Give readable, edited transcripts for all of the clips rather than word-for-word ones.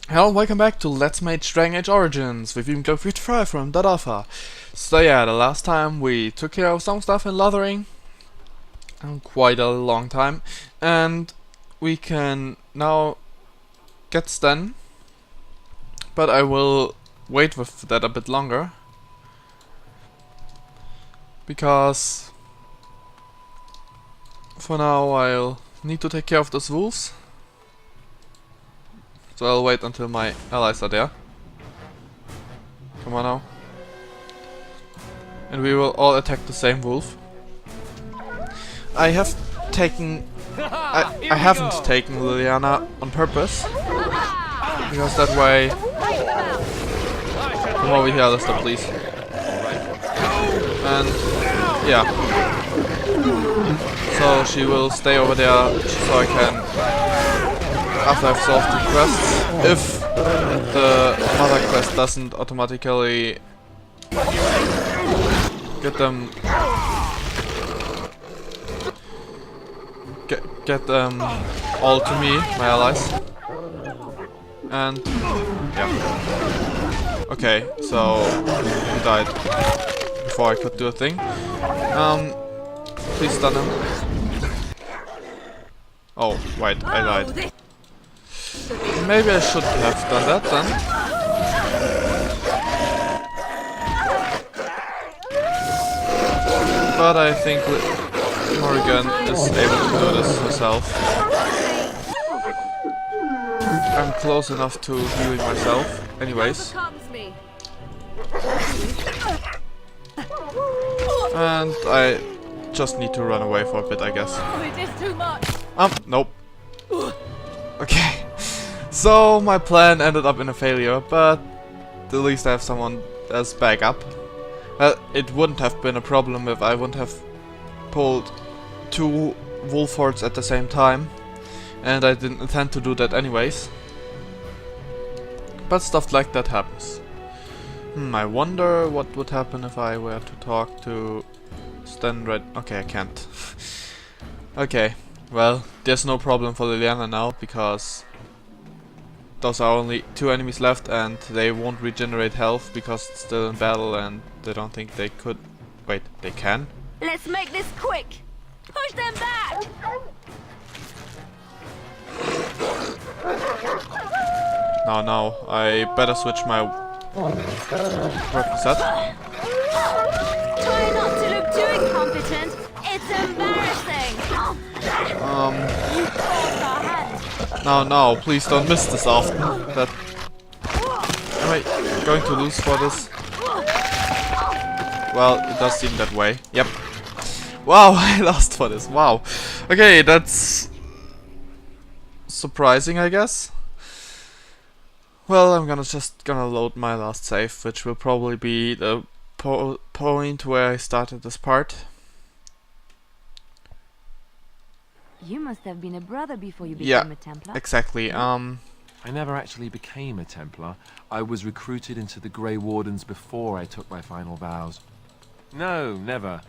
Hello, welcome back to Let's Mage Dragonage Origins with Eboncloak 55 from .alpha. So yeah, the last time we took care of some stuff in Lothering, quite a long time, and we can now get Sten, but I will wait with that a bit longer, because for now I'll need to take care of those wolves. So I'll wait until my allies are there. Come on now. And we will all attack the same wolf. I have taken... I haven't taken Liliana on purpose. Because that way... Come over here, Alistair, please. And... yeah. So she will stay over there so I can... after I've solved the quests, if the mother quest doesn't automatically get them all to me, my allies. And yeah. Okay, so he died before I could do a thing. Please stun him. Oh, wait, I died. Maybe I should have done that then. But I think Morrigan is able to do this herself. I'm close enough to healing myself, anyways. And I just need to run away for a bit, I guess. Nope. Okay. So my plan ended up in a failure, but at least I have someone as backup. It wouldn't have been a problem if I wouldn't have pulled two wolf hordes at the same time, and I didn't intend to do that anyways. But stuff like that happens. I wonder what would happen if I were to talk to Sten Red. Okay, I can't. Okay, well, there's no problem for Liliana now, because those are only two enemies left and they won't regenerate health because it's still in battle, and they don't think they could... Wait, they can? Let's make this quick! Push them back! No, I better switch my weapon set. Try not to look too incompetent. It's embarrassing. You forced our hand. No, please don't miss this often. That... Am I going to lose for this? Well, it does seem that way. Yep. Wow, I lost for this. Wow. Okay, that's surprising, I guess. Well, I'm just gonna load my last save, which will probably be the point where I started this part. You must have been a brother before you became a Templar. Exactly. I never actually became a Templar. I was recruited into the Grey Wardens before I took my final vows. No, never.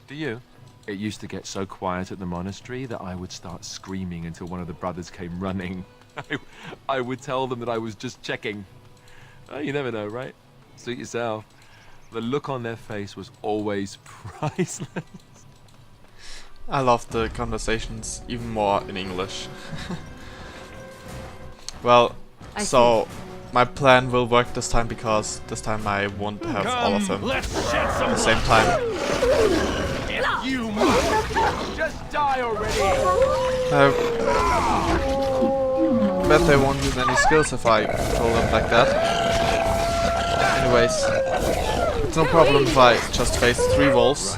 Do you? It used to get so quiet at the monastery that I would start screaming until one of the brothers came running. I would tell them that I was just checking. Oh, you never know, right? Suit yourself. The look on their face was always priceless. I love the conversations even more in English. Well, so my plan will work this time, because this time I won't have all of them at the same time. If you move, just die already. I bet they won't use any skills if I control them like that. Anyways, it's no problem if I just face 3 wolves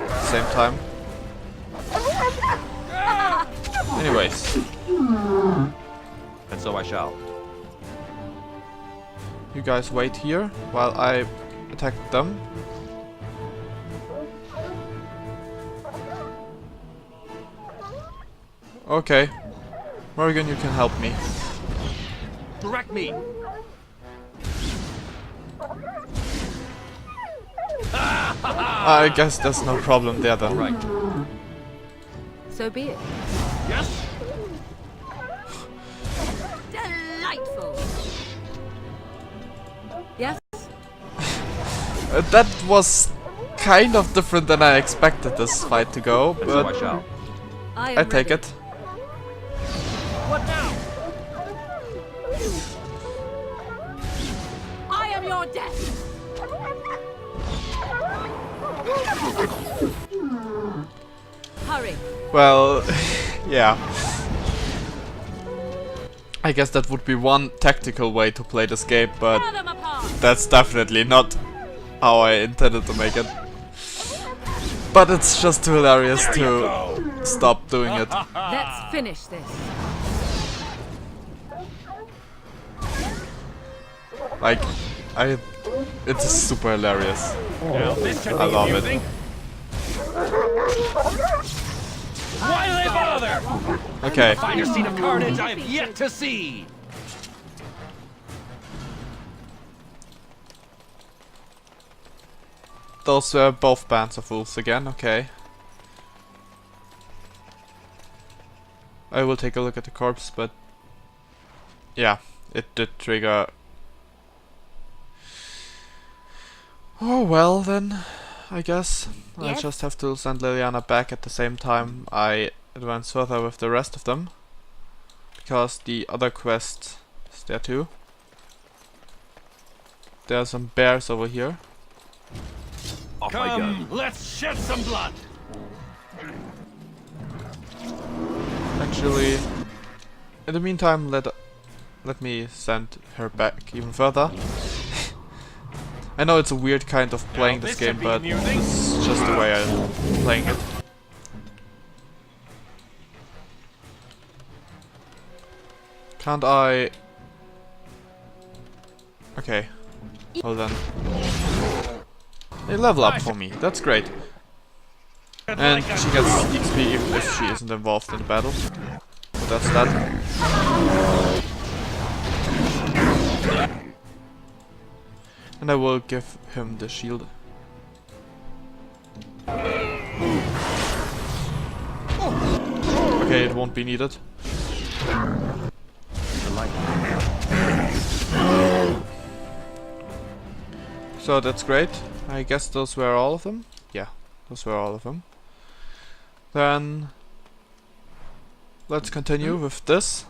at the same time. Anyways. And so I shall. You guys wait here while I attack them. Okay. Morrigan, you can help me. Direct me. I guess there's no problem there then. Right. So be it. Yes. Delightful. That was kind of different than I expected this fight to go, but I take it. What now? I am your death. Hurry. Well, yeah. I guess that would be one tactical way to play this game, but Tear them apart. that's definitely not how I intended to make it. But it's just too hilarious to stop doing it. Let's finish this. Like, it's super hilarious. Now this should I be love amusing. Why do they bother? Okay, Finer scene of carnage I have yet to see. those were both bands of wolves again, okay. I will take a look at the corpse, but yeah, it did trigger. Oh well then, I guess. I Yes? just have to send Liliana back at the same time I advance further with the rest of them. Because the other quest is there too. There are some bears over here. Off I go. Come, let's shed some blood. Actually, in the meantime, let me send her back even further. I know it's a weird kind of playing Now this this game, should be but amusing. it's just the way I'm playing it. Can't I... Okay, hold on. They level up for me, that's great. And she gets XP even if she isn't involved in the battle. So that's that. And I will give him the shield. Okay, it won't be needed. So that's great. I guess those were all of them. Yeah, those were all of them. Then let's continue with this.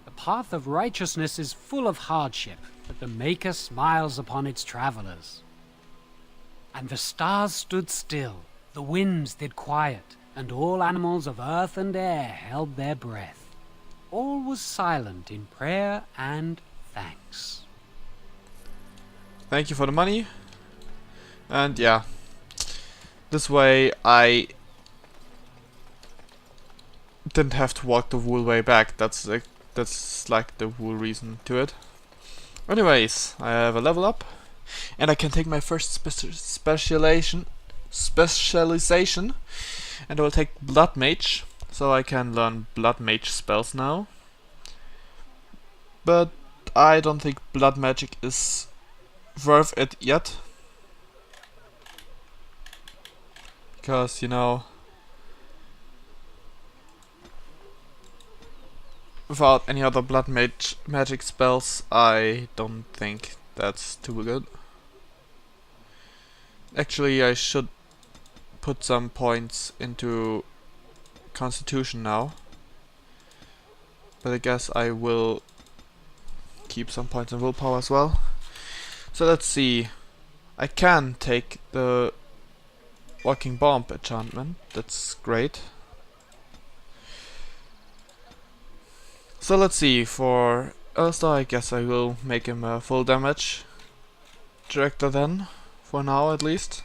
The path of righteousness is full of hardship, but the Maker smiles upon its travelers. And the stars stood still, the winds did quiet, and all animals of earth and air held their breath. All was silent in prayer and thanks. Thank you for the money. And yeah, this way I didn't have to walk the whole way back. That's like the whole reason to it. Anyways, I have a level up, and I can take my first specialization, and I will take Blood Mage, so I can learn Blood Mage spells now. But I don't think Blood Magic is worth it yet, because you know, without any other blood magic spells, I don't think that's too good. Actually, I should put some points into Constitution now, but I guess I will keep some points in Willpower as well. So let's see. I can take the Walking Bomb enchantment. That's great. So let's see. For Alistair, I guess I will make him a full damage director then, for now at least.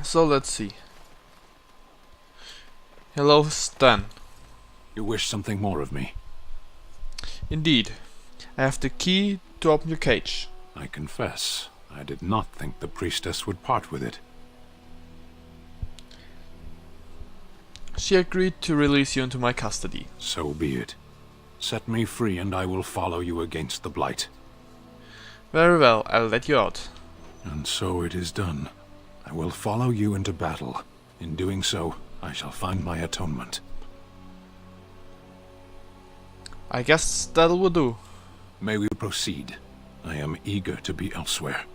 So let's see. Hello, Stan. You wish something more of me? Indeed. I have the key to open your cage. I confess, I did not think the priestess would part with it. She agreed to release you into my custody. So be it. Set me free and I will follow you against the Blight. Very well, I'll let you out. And so it is done. I will follow you into battle. In doing so, I shall find my atonement. I guess that will do. May we proceed? I am eager to be elsewhere.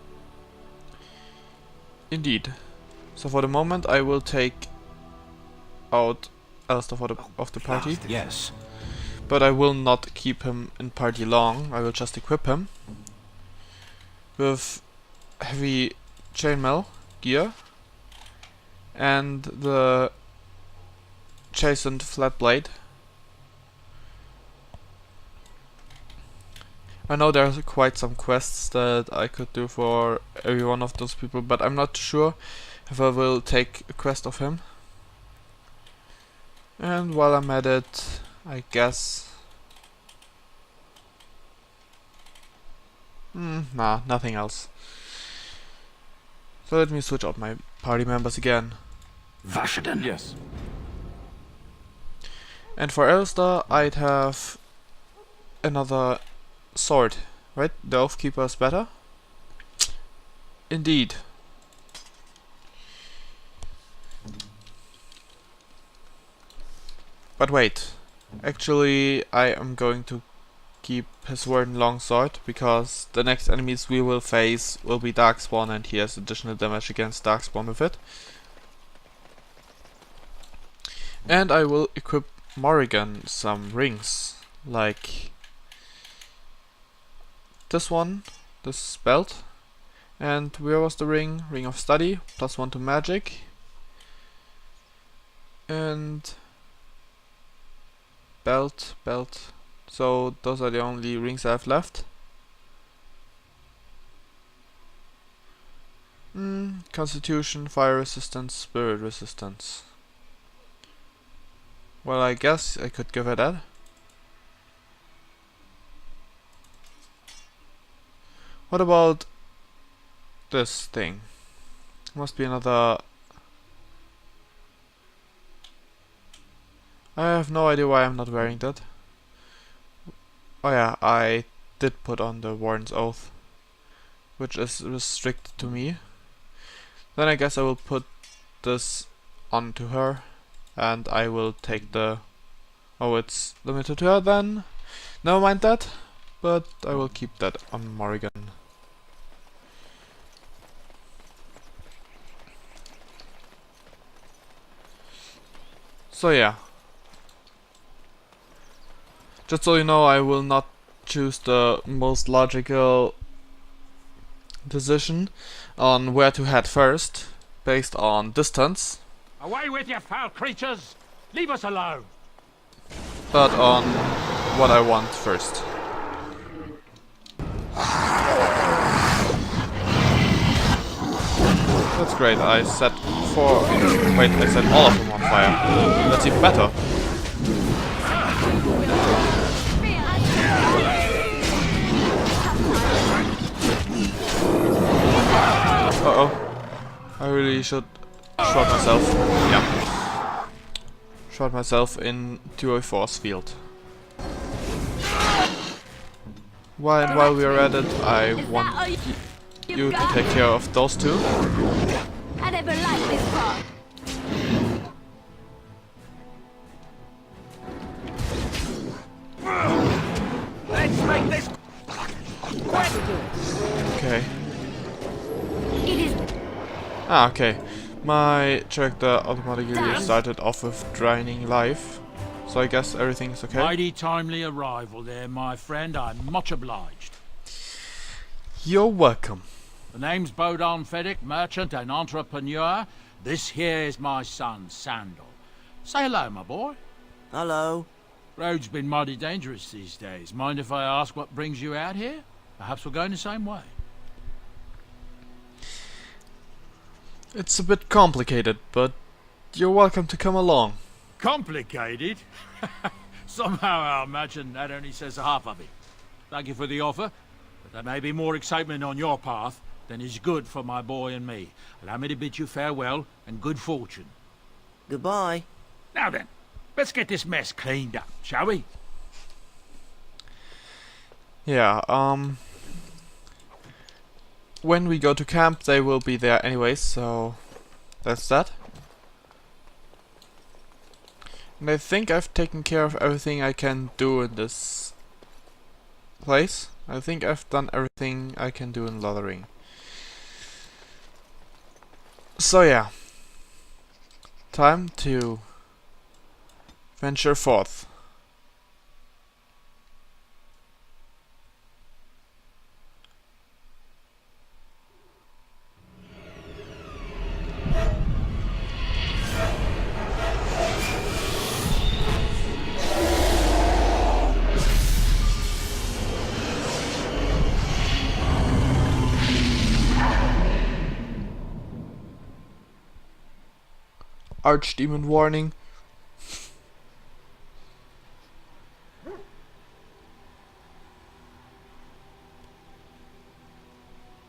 Indeed. So for the moment I will take out Alistair of the party. Yes. But I will not keep him in party long. I will just equip him with heavy chainmail gear and the chastened flat blade. I know there's quite some quests that I could do for every one of those people, but I'm not sure if I will take a quest of him. And while I'm at it, I guess... nah, nothing else. So let me switch up my party members again. Vashaden. Yes. And for Alistair, I'd have another sword, right? The Oathkeeper is better? Indeed. But wait, actually I am going to keep his Warden Longsword, because the next enemies we will face will be Darkspawn and he has additional damage against Darkspawn with it. And I will equip Morrigan some rings, like this one, this belt. And where was the ring? Ring of Study, +1 to magic. And belt. So those are the only rings I have left. Constitution, fire resistance, spirit resistance. Well, I guess I could give it that. What about this thing? Must be another... I have no idea why I'm not wearing that. Oh yeah, I did put on the Warden's Oath, which is restricted to me. Then I guess I will put this onto her, and I will take the... oh, it's limited to her then? Never mind that, but I will keep that on Morrigan. So yeah. Just so you know, I will not choose the most logical decision on where to head first, based on distance, Away with you, foul creatures! Leave us alone! but on what I want first. That's great, I set 4... wait, I set all of them on fire. That's even better. Uh-oh. I really should shot myself. Yeah. Shot myself into a force field. While we are at it, I want you to take care of those two. I never liked this part. Let's make this Okay. It is Ah, okay. My character automatically started off with draining life, so I guess everything is okay. mighty timely arrival there, my friend. I'm much obliged. You're welcome. The name's Bodon Feddick, merchant and entrepreneur. This here is my son, Sandal. Say hello, my boy. Hello. Road's been mighty dangerous these days. Mind if I ask what brings you out here? Perhaps we're going the same way. It's a bit complicated, but you're welcome to come along. Complicated? Somehow I imagine that only says half of it. Thank you for the offer, but there may be more excitement on your path than is good for my boy and me. Allow me to bid you farewell and good fortune. Goodbye. Now then, let's get this mess cleaned up, shall we? Yeah, when we go to camp, they will be there anyways, so that's that. And I think I've taken care of everything I can do in this place. I think I've done everything I can do in Lothering. So yeah, time to venture forth. Archdemon warning.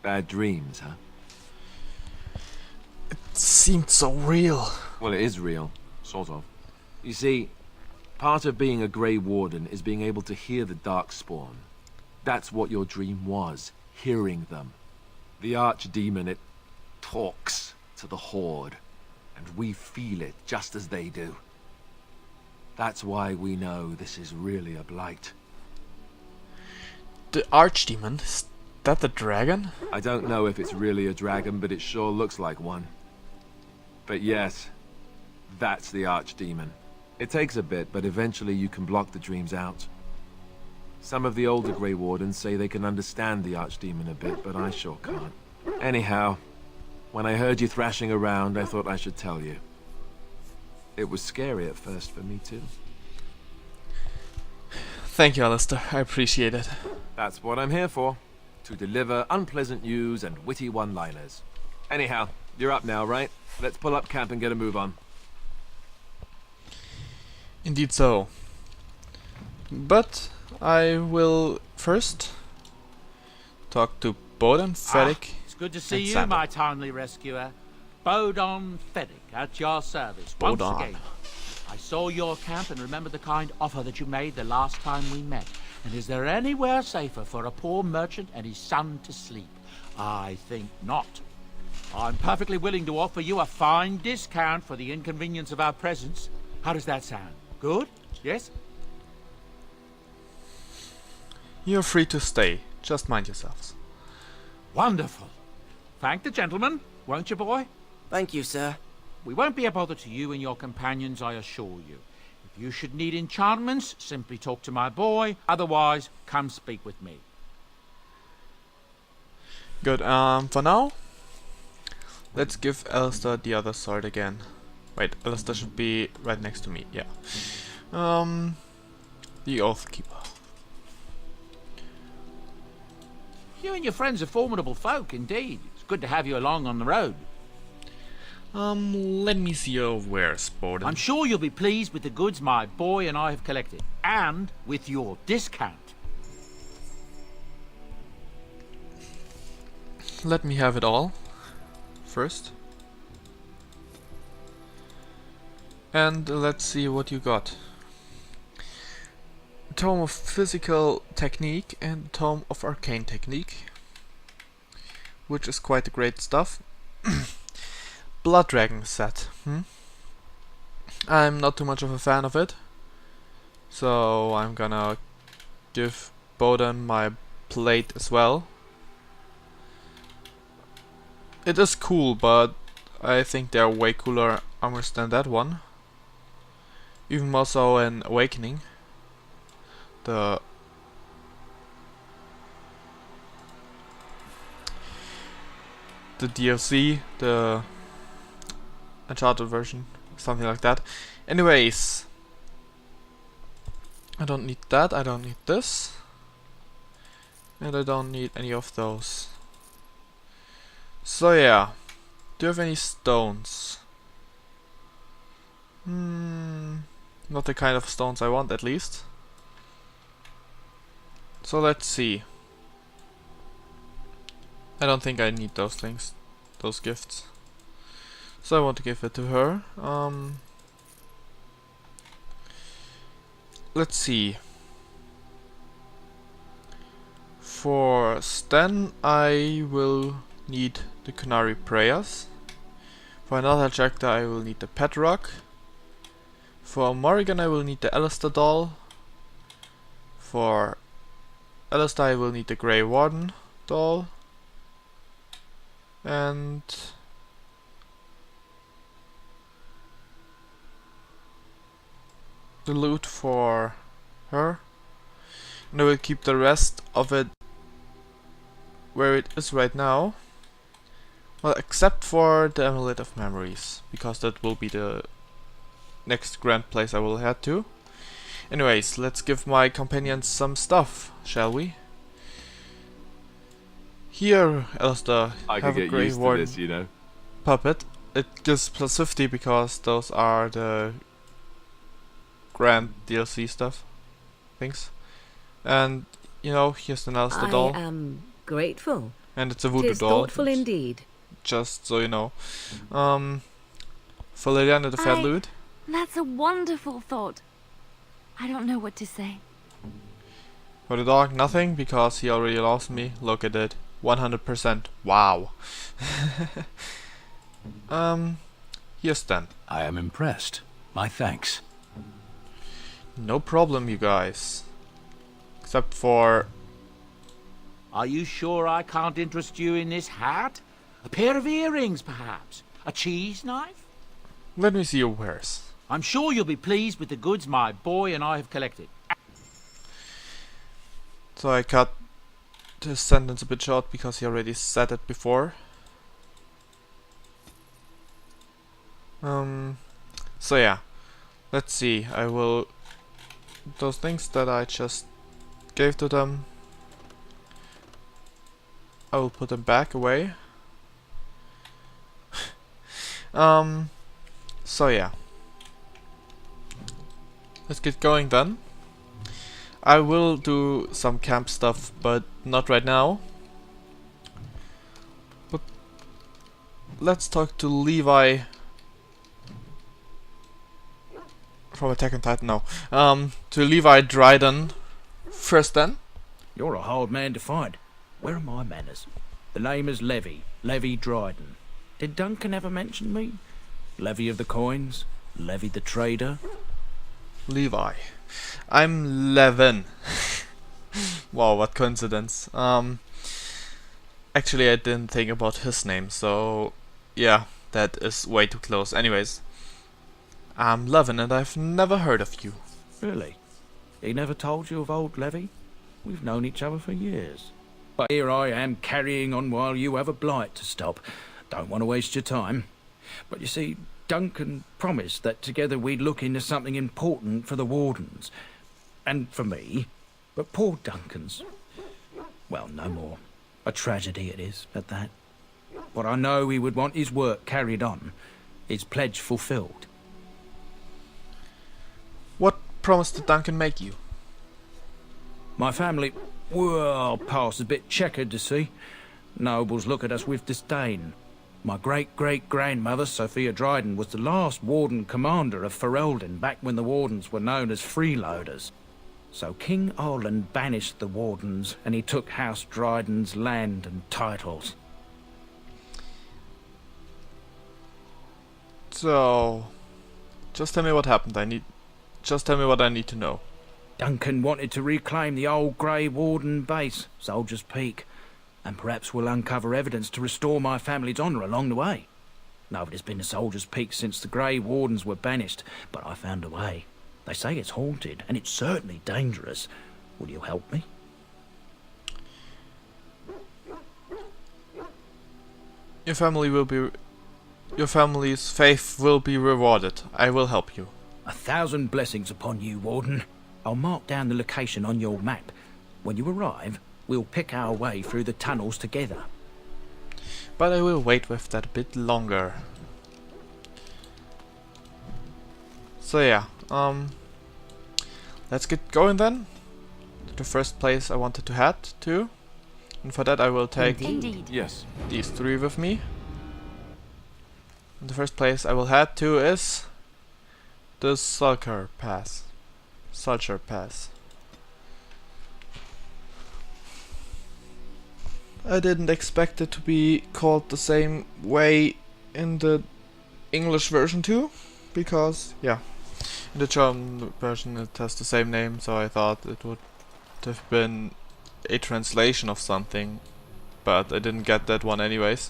Bad dreams, huh? It seemed so real. Well, it is real, sort of. You see, part of being a Grey Warden is being able to hear the Darkspawn. That's what your dream was, hearing them. The Archdemon, it talks to the Horde, and we feel it just as they do. That's why we know this is really a blight. The Archdemon? Is that the dragon? I don't know if it's really a dragon, but it sure looks like one. But yes, that's the Archdemon. It takes a bit, but eventually you can block the dreams out. Some of the older Grey Wardens say they can understand the Archdemon a bit, but I sure can't. Anyhow, when I heard you thrashing around, I thought I should tell you. It was scary at first for me too. Thank you, Alistair. I appreciate it. That's what I'm here for. To deliver unpleasant news and witty one-liners. Anyhow, you're up now, right? Let's pull up camp and get a move on. Indeed so. But I will first talk to Boden, Frederick. It's good to see and you, Sander. my timely rescuer. Bodon Feddick, at your service, once Bodon. again. I saw your camp and remember the kind offer that you made the last time we met. And is there anywhere safer for a poor merchant and his son to sleep? I think not. I'm perfectly willing to offer you a fine discount for the inconvenience of our presence. How does that sound? Good? Yes? You're free to stay. Just mind yourselves. Wonderful. Thank the gentleman, won't you, boy? Thank you, sir. We won't be a bother to you and your companions, I assure you. If you should need enchantments, simply talk to my boy. Otherwise, come speak with me. Good. For now, let's give Alistair the other sword again. Wait, Alistair should be right next to me. Yeah. The Oathkeeper. You and your friends are formidable folk, indeed. It's good to have you along on the road. Let me see your wares, Boden. I'm sure you'll be pleased with the goods my boy and I have collected, and with your discount. Let me have it all first. And let's see what you got. Tome of Physical Technique and Tome of Arcane Technique, which is quite great stuff. Blood Dragon set. I'm not too much of a fan of it, so I'm gonna give Boden my plate as well. It is cool, but I think there are way cooler armors than that one. Even more so in Awakening. The DLC, the Uncharted version, something like that. Anyways, I don't need that, I don't need this, and I don't need any of those. So yeah, do you have any stones? Not the kind of stones I want, at least. So let's see. I don't think I need those things, those gifts. So I want to give it to her. Let's see. For Stan, I will need the Canary Prayers. For another character, I will need the Pet Rock. For Morrigan, I will need the Alistair Doll. For Alistair, I will need the Grey Warden doll. And the loot for her. And I will keep the rest of it where it is right now. Well, except for the Amulet of Memories, because that will be the next grand place I will head to. Anyways, let's give my companions some stuff, shall we? Here, Alistair, I have could a get Grey used to Warden this, you know. puppet. It gives plus 50 because those are the grand DLC stuff. Things. And, you know, here's an Alistair doll. I am grateful. And it's a voodoo 'Tis doll. thoughtful indeed. Just so you know. For Liliana the Fat Lewd. That's a wonderful thought. I don't know what to say. For the dog, nothing, because he already lost me. Look at it. 100%. Wow. Here's Stan. I am impressed. My thanks. No problem, you guys. Except for... Are you sure I can't interest you in this hat? A pair of earrings, perhaps? A cheese knife? Let me see your wares. I'm sure you'll be pleased with the goods my boy and I have collected. So I cut this sentence a bit short because he already said it before. So yeah. Let's see. I will... Those things that I just gave to them, I will put them back away. So yeah. Let's get going then. I will do some camp stuff, but not right now. But let's talk to Levi from Attack on Titan. No, to Levi Dryden first. Then You're a hard man to find. Where are my manners? The name is Levi Dryden. Did Duncan ever mention me? Levy of the coins, Levy the trader. Levi, I'm Levin. Wow, what coincidence. Actually, I didn't think about his name, so yeah, that is way too close. Anyways, I'm Levin, and I've never heard of you. Really? He never told you of old Levy? We've known each other for years. But here I am carrying on while you have a blight to stop. Don't want to waste your time. But you see, Duncan promised that together we'd look into something important for the Wardens. And for me. But poor Duncan's... well, no more. A tragedy it is, at that. But I know he would want his work carried on. His pledge fulfilled. What promise did Duncan make you? My family, well, past a bit checkered to see. Nobles look at us with disdain. My great-great-grandmother, Sophia Dryden, was the last Warden Commander of Ferelden back when the Wardens were known as freeloaders. So King Arland banished the Wardens, and he took House Dryden's land and titles. So, just tell me what happened. Just tell me what I need to know. Duncan wanted to reclaim the old Grey Warden base, Soldier's Peak, and perhaps we'll uncover evidence to restore my family's honour along the way. Nobody's been to Soldier's Peak since the Grey Wardens were banished, but I found a way. They say it's haunted, and it's certainly dangerous. Will you help me? Your family's faith will be rewarded. I will help you. 1,000 blessings upon you, Warden. I'll mark down the location on your map. When you arrive, we'll pick our way through the tunnels together. But I will wait with that a bit longer. So yeah, let's get going then. To the first place I wanted to head to. And for that I will take Indeed. Yes. these three with me. And the first place I will head to is the Sulcher Pass. Sulcher Pass. I didn't expect it to be called the same way in the English version too, because yeah, in the German version it has the same name, so I thought it would have been a translation of something, but I didn't get that one anyways.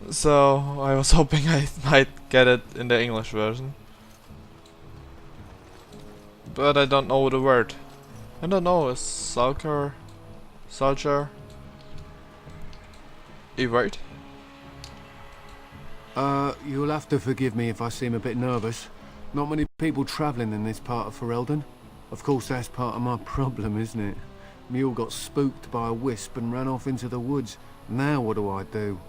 So I was hoping I might get it in the English version. But I don't know the word. I don't know, is Sulker, Soldier, a word? You'll have to forgive me if I seem a bit nervous. Not many people travelling in this part of Ferelden. Of course, that's part of my problem, isn't it? Mule got spooked by a wisp and ran off into the woods. Now what do I do?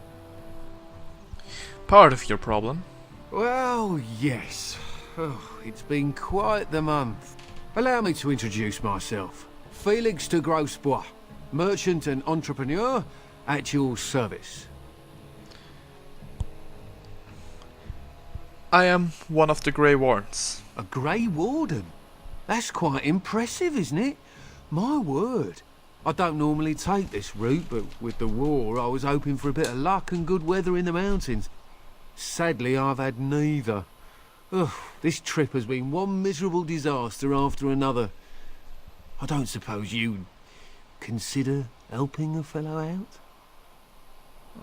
Part of your problem. Well, yes. Oh, it's been quite the month. Allow me to introduce myself. Felix de Grosbois, merchant and entrepreneur at your service. I am one of the Grey Wardens. A Grey Warden? That's quite impressive, isn't it? My word. I don't normally take this route, but with the war I was hoping for a bit of luck and good weather in the mountains. Sadly, I've had neither. Ugh, this trip has been one miserable disaster after another. I don't suppose you'd consider helping a fellow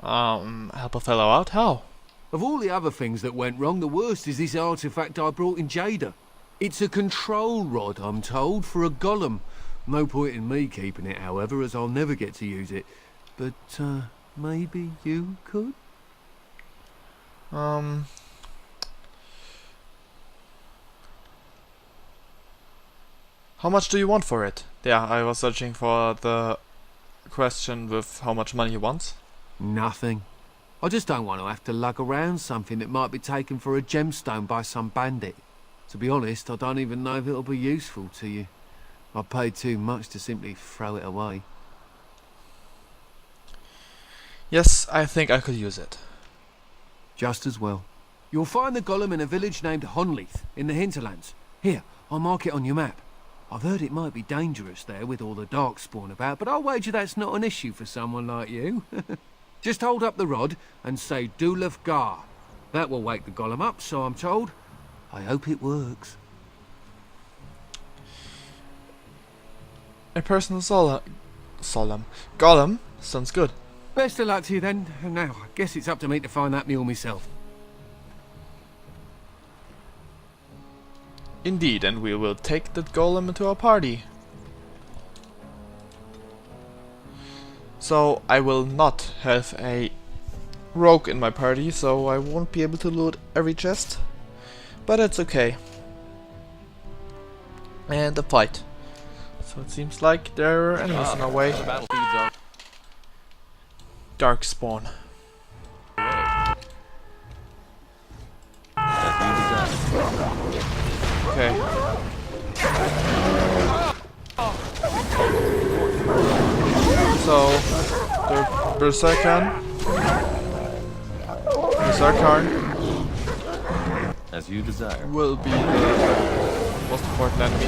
out? Help a fellow out? How? Of all the other things that went wrong, the worst is this artifact I brought in Jada. It's a control rod, I'm told, for a golem. No point in me keeping it, however, as I'll never get to use it. But, maybe you could? How much do you want for it? Yeah, I was searching for the question with how much money you want. Nothing. I just don't want to have to lug around something that might be taken for a gemstone by some bandit. To be honest, I don't even know if it'll be useful to you. I paid too much to simply throw it away. Yes, I think I could use it. Just as well. You'll find the golem in a village named Honleith, in the hinterlands. Here, I'll mark it on your map. I've heard it might be dangerous there with all the Darkspawn about, but I'll wager that's not an issue for someone like you. Just hold up the rod and say Dulaf Gar. That will wake the golem up, so I'm told. I hope it works. A personal golem sounds good. Best of luck to you then. Now, I guess it's up to me to find that mule myself. Indeed, and we will take the golem into our party. So I will not have a rogue in my party, so I won't be able to loot every chest. But it's okay. And a fight. So it seems like there are enemies in our way. Darkspawn. Okay. So the Berserker as you desire will be the most important enemy.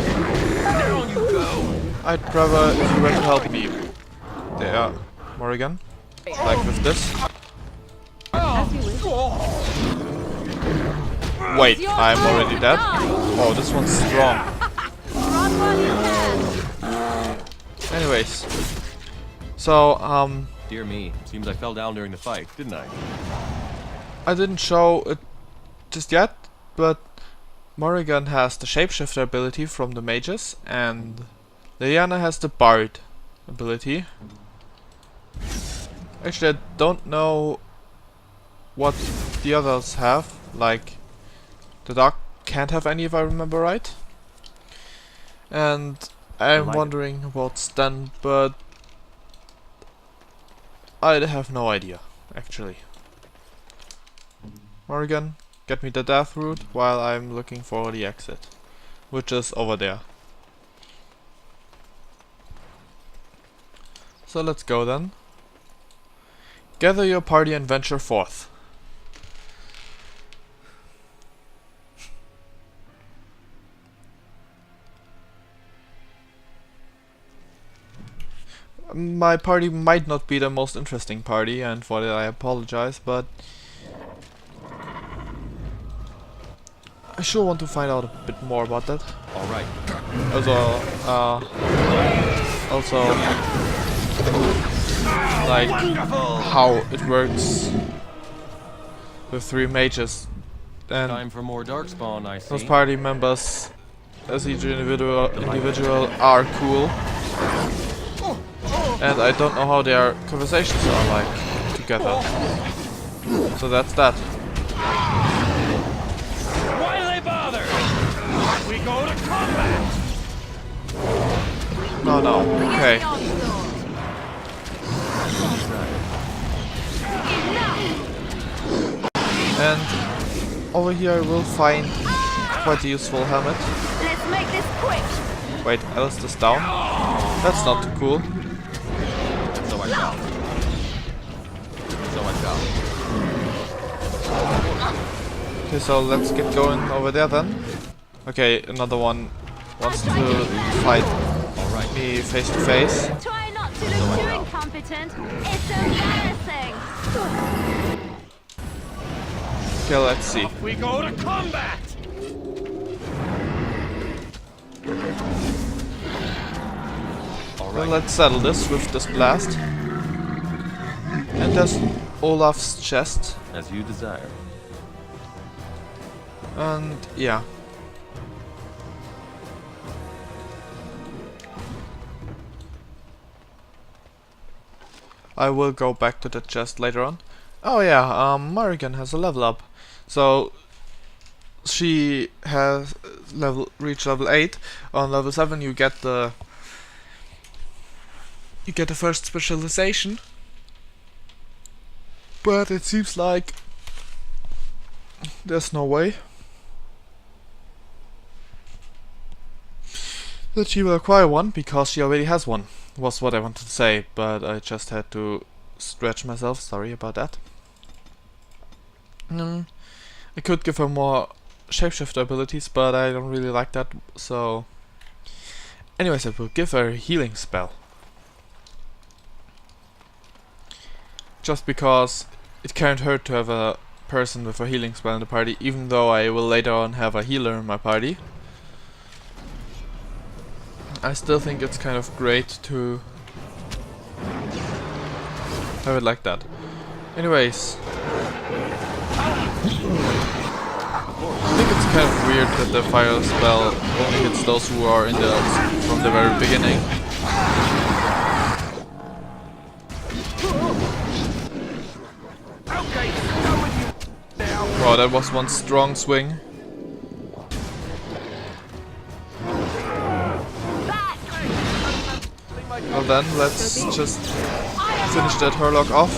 Down you go. I'd prefer if you were to help me. There, Morrigan. Like with this. Wait, I'm already dead? Oh, this one's strong. Anyways. So, Dear me, seems I fell down during the fight, didn't I? I didn't show it just yet, but Morrigan has the shapeshifter ability from the mages, and Liliana has the bard ability. Actually, I don't know what the others have, like the Dark can't have any if I remember right. And I'm wondering about Stun, but I have no idea, actually. Morrigan, get me the death route while I'm looking for the exit, which is over there. So let's go then. Gather your party and venture forth. My party might not be the most interesting party, and for that I apologize, but I sure want to find out a bit more about that. Alright. Also, also like how it works with 3 mages. And Time for more Darkspawn, I see. those party members as each individual are cool. And I don't know how their conversations are like together. So that's that. Why do they bother? We go to combat! No, okay. And over here we'll find quite a useful helmet. Let's make this quick. Wait, Alistair's down? That's not too cool. So I felt. So I felt. Okay, so let's get going over there then. Okay, another one wants to fight me face to face. Try not to look too incompetent. It's embarrassing. Okay, let's see. We go to combat! Well, let's settle this with this blast. And there's Olaf's chest. As you desire. And yeah. I will go back to the chest later on. Oh yeah, Morrigan has a level up. So she has reached level 8. On level 7 you get the first specialization. But it seems like there's no way that she will acquire one, because she already has one, was what I wanted to say, but I just had to stretch myself, sorry about that. I could give her more shapeshifter abilities, but I don't really like that, so... Anyways, I will give her a healing spell. Just because it can't hurt to have a person with a healing spell in the party, even though I will later on have a healer in my party. I still think it's kind of great to have it like that. Anyways, I think it's kind of weird that the fire spell only hits those who are in the from the very beginning. Wow, that was one strong swing. Well then, let's just finish that Hurlock off.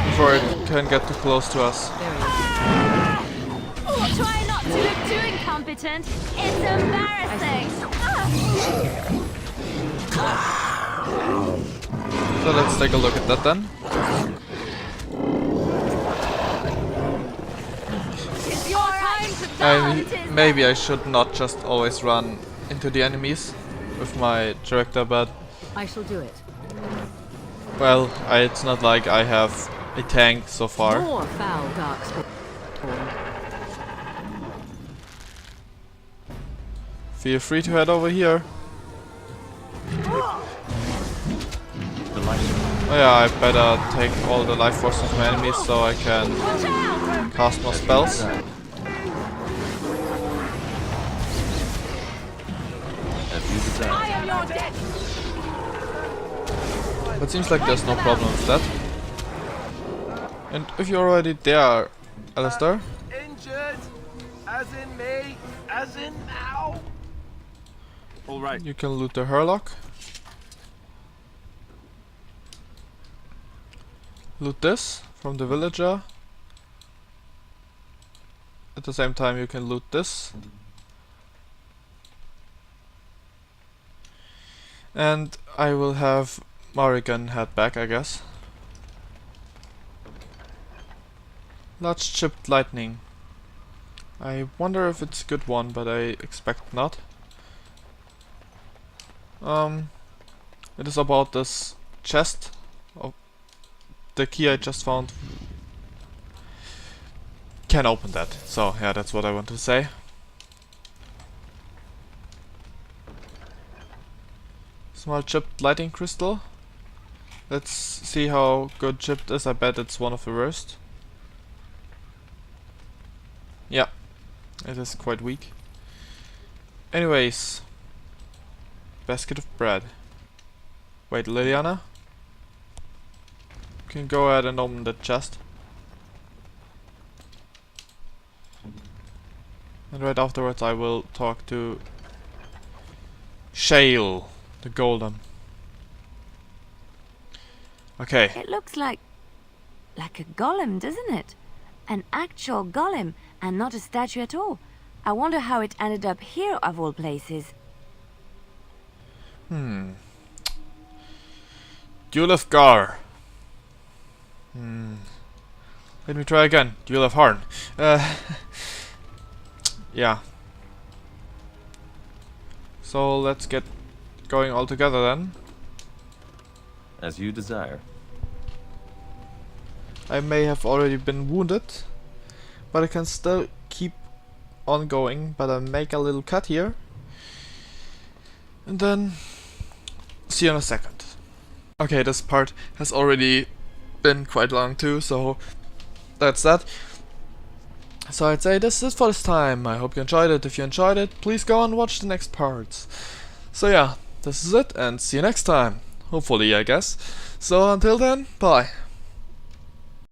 Before it can get too close to us. Try not to look too incompetent. It's embarrassing. So let's take a look at that then. It's your time to dance. Maybe I should not just always run into the enemies with my character, but I shall do it. well, it's not like I have a tank so far. More foul Darkspawn. Feel free to head over here. Oh yeah, I better take all the life force of my enemies so I can cast more spells. But seems like there's no problem with that. And if you're already there, Alistair, Injured, as in me, as in now. All right. you can loot the Hurlock. Loot this from the villager. At the same time you can loot this. And I will have Morrigan head back, I guess. Large chipped lightning. I wonder if it's a good one, but I expect not. It is about this chest. The key I just found can open that. So yeah, that's what I want to say. Small chipped lighting crystal. Let's see how good chipped is. I bet it's one of the worst. Yeah, it is quite weak. Anyways, basket of bread. Wait, Liliana? You can go ahead and open the chest. And right afterwards I will talk to Shale, the golem. Okay. It looks like a golem, doesn't it? An actual golem, and not a statue at all. I wonder how it ended up here of all places. Duel of Gar. Let me try again. Duel of Harn. Yeah. So let's get going all together then. As you desire. I may have already been wounded, but I can still keep on going. But I make a little cut here, and then see you in a second. Okay, this part has already been quite long too, so that's that. So I'd say this is it for this time. I hope you enjoyed it. If you enjoyed it, please go and watch the next parts. So yeah, this is it, and see you next time. Hopefully, I guess. So until then, bye.